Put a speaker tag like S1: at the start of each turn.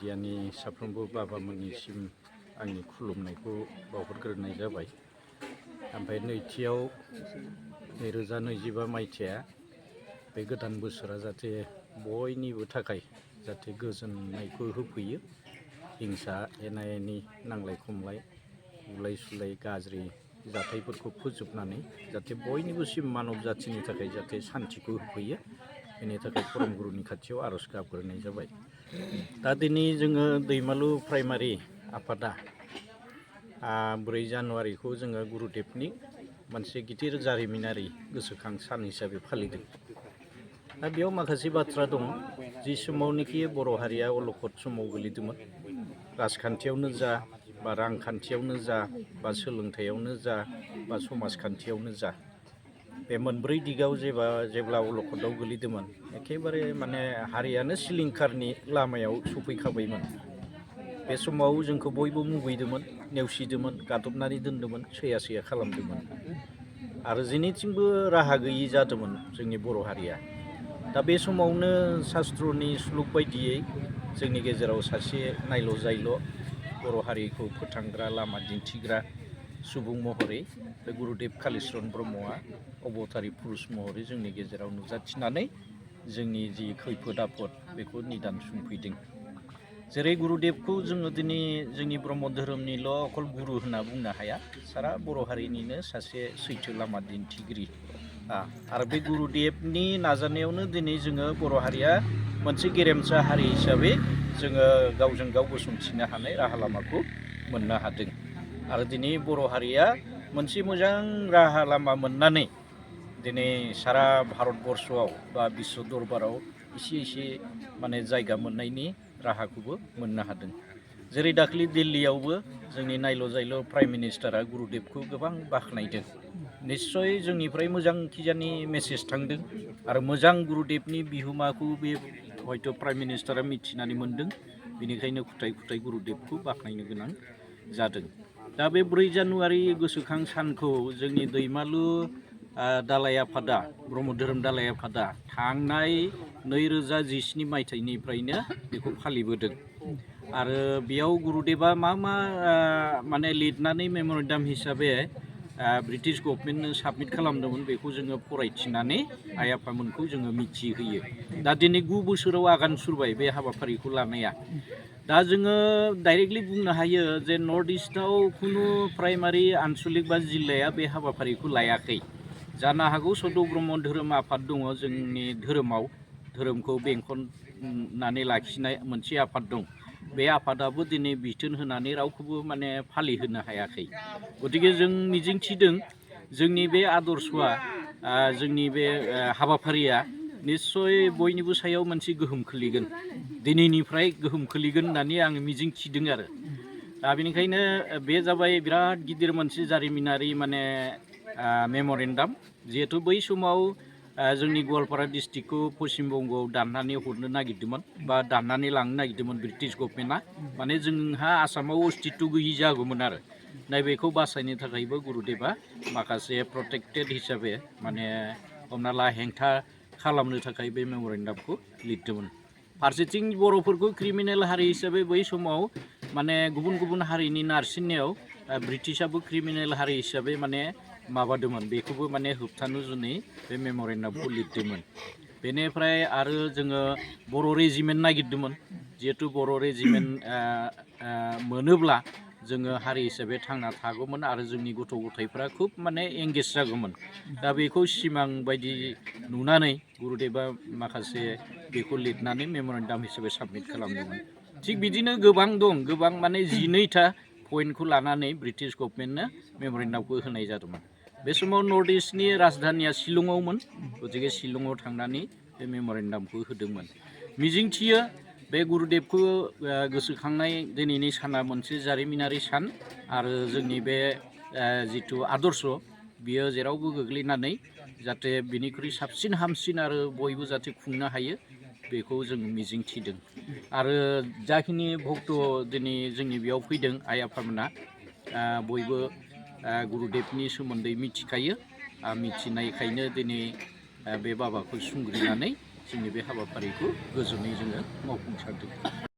S1: मिडियानि साफ्रोमबो बाबामोननिसिम आंनि खुलुमनायखौ बावहरग्रोनाय जाबाय। ओमफ्राय नैथियाव 2025 मायथाइया बे गोदान बोसोरा जाहाथे बयनिबो थाखाय जाहाथे गोजोननायखौ होफैयो। हिंसा एना एनि नांलाय खमलाय बुलाय सुलाय गाज्रि जाथायफोरखौ फोजोबनानै जाहाथे बयनिबोसिम मानब जाथिनि थाखाय जाहाथे सान्थिखौ होफैयो। बेनि थाखाय परमगुरुनि खाथियाव आरज गाबग्रोनाय जाबाय। दा दिनै जोङो दैमालु प्राइमारि आफादा 4 जानुवारिखौ जोङो गुरुदेबनि मोनसे गिदिर जारिमिनारि गोसोखां सान हिसाबै फालिदों। दा बेयाव माखासे बाथ्रा दं। जि समावनोखि बर' हारिया अलखद समाव गोलैदोंमोन, राजखान्थियावनो जा बा रांखान्थियावनो जा बा सोलोंथायावनो जा बा समाजखान्थियावनो जा, बे मोनब्रै दिगाव जेब्ला अलखदाव गोलैदोंमोन, एखेबारे माने हारियानो सिलिंखारनि लामायाव सफैखाबायमोन। बे समाव जोंखौ बयबो मुगैदोंमोन, नेवसिदोंमोन, गादबनानै दोन्दोंमोन, सैया सैया खालामदोंमोन आरो जेनिथिंबो राहा गैयि जादोंमोन जोंनि बर' हारिया। दा बे समावनो शास्त्रनि सुलुक बायदियै जोंनि गेजेराव सासे नायल' जायल' बर' हारिखौ फोथांग्रा लामा दिन्थिग्रा सुबुं महरै बे गुरुदेब कालिचरन ब्रह्मआ अबतारि पुरुष महरै जोंनि गेजेराव नुजाथिनानै जोंनि जि खैफोद आफोद बेखौ निदान सुंफैदों। जेरै गुरुदेबखौ जोङो दिनै जोंनि ब्रह्म धोरोमनिल' अकल गुरु होनना बुंनो हाया, सारा बर' हारिनिनो सासे सैथो लामा दिन्थिगिरि। आरो बे गुरुदेबनि नाजानायावनो दिनै जोङो बर' हारिया मोनसे गेरेमसा हारि हिसाबै जोङो गावजों गाव गसंथिनो हानाय राहा लामाखौ मोननो हादों। आरो दिनै बर' हारिया मोनसे मोजां राहा लामा मोननानै दिनै सारा भारतबर्षआव बा बिश्व दरबाराव एसे माने जायगा मोननायनि राहाखौबो मोननो हादों। जेरै दाख्लै दिल्लीयावबो जोंनि नायल' जायल' प्राइम मिनिस्टारा गुरुदेबखौ गोबां बाख्नायदों। निस्सय जोंनिफ्राय मोजां खिजानि मेसेज थांदों आरो मोजां गुरुदेबनि बिहोमाखौ बे हयथ' प्राइम मिनिस्टारा मिथिनानै मोन्दों। बेनिखायनो खुथाय गुरुदेबखौ बाख्नायनो गोनां जादों। दा बे 4 जानुवारि गोसोखां सानखौ जोंनि दैमालु दालाइ आफादा, ब्रह्म धोरोम दालाइ आफादा थांनाय 2017 मायथाइनिफ्रायनो बेखौ फालिबोदों। आरो बेयाव गुरुदेबा मा माने लिरनानै मेम'रेन्डाम हिसाबै ब्रिटिश गभर्नमेन्टनो साबमिट खालामदोंमोन, बेखौ जोङो फरायथिनानै आइ आफामोनखौ जोङो मिथिहोयो। दा दिनै 9 बोसोराव आगान सुरबाय बे हाबाफारिखौ लानाया। दा जोङो डाइरेक्टलि बुंनो हायो जे नर्थ इस्टआव खुनु प्राइमारि आनसलिक बा जिल्लाया बे हाबाफारिखौ लायाखै। जानो हागौ सद' ब्रह्म धोरोम आफाद दङ जोंनि धोरोमखौ बेंखननानै लाखिनाय मोनसे आफाद दं। बे आफादाबो दिनै बिथोन होनानै रावखौबो माने फालिहोनो हायाखै। गतिके जों मिजिंथिदों जोंनि बे आदर्शआ, जोंनि बे हाबाफारिया निस्सय बयनिबो सायाव मोनसे गोहोम खोलैगोन, दिनैनिफ्राय गोहोम खोलैगोन होननानै आं मिजिंथिदों आरो। दा बेनिखायनो बे जाबाय बिराद गिदिर मोनसे जारिमिनारि माने मेम'रेन्डाम। जिहेथु बै समाव जोंनि गवालपारा डिस्ट्रिक्टखौ पश्चिम बंगआव दाननानै हरनो नागिरदोंमोन बा दाननानै लांनो नागिरदोंमोन ब्रिटिश गभर्नमेन्टआ। माने जोंहा आसामाव अस्तित्व गैयि जागौमोन आरो। नैबेखौ बासायनो थाखायबो गुरुदेबा माखासे प्रटेक्टेड हिसाबै माने हमना ला हेंथा खालामनो थाखाय बे मेम'रेन्डामखौ लिरदोंमोन। फारसेथिं बर'फोरखौ क्रिमिनेल हारि हिसाबै बै समाव माने गुबुन हारिनि नारसिननायाव ब्रिटिशाबो क्रिमिनेल हारि हिसाबै माने माबादोंमोन, बेखौबो माने होबथानो जुनै बे मेम'रेन्डामखौ लिरदोंमोन। बेनिफ्राय आरो जोङो बर' रेजिमेन्ट नागिरदोंमोन। जिहेथु बर' रेजिमेन्ट मोनोब्ला जोङो हारि हिसाबै थांना थागौमोन आरो जोंनि गथ' गथायफ्रा खुब माने एंगेज जागौमोन। दा बेखौ सिमां बायदि नुनानै गुरुदेबा माखासे बेखौ लिरनानै मेम'रेन्डाम हिसाबै साबमिट खालामदोंमोन। थिग बिदिनो गोबां दं, गोबां माने 12टा पइन्टखौ लानानै ब्रिटिश गभर्नमेन्टनो मेम'रेन्डामखौ होनाय जादोंमोन। बे समाव नर्थ इस्टनि राजधानिया शिलंआवमोन। गतिके शिलंआव थांनानै बे मेम'रेन्डामखौ होदोंमोन। मिजिंथियो बे गुरुदेबखौ गोसोखांनाय दिनैनि साना मोनसे जारिमिनारि सान आरो जोंनि बे जिथु आदर्श बियो जेरावबो गोग्लैनानै जाहाथे बिनिख्रुइ साबसिन हामसिन आरो बयबो जाहाथे खुंनो हायो, बेखौ जों मिजिंथिदों। आरो जाखिनि भक्त दिनै जोंनि बेयाव फैदों आइ आफामोना बयबो गुरुदेबनि सोमोन्दै मिथिखायो। मिथिनायखायनो दिनै बे बाबाखौ सुंग्रिनानै जोंनि बे हाबाफारिखौ गोजोनै जोङो मावफुंसारदों।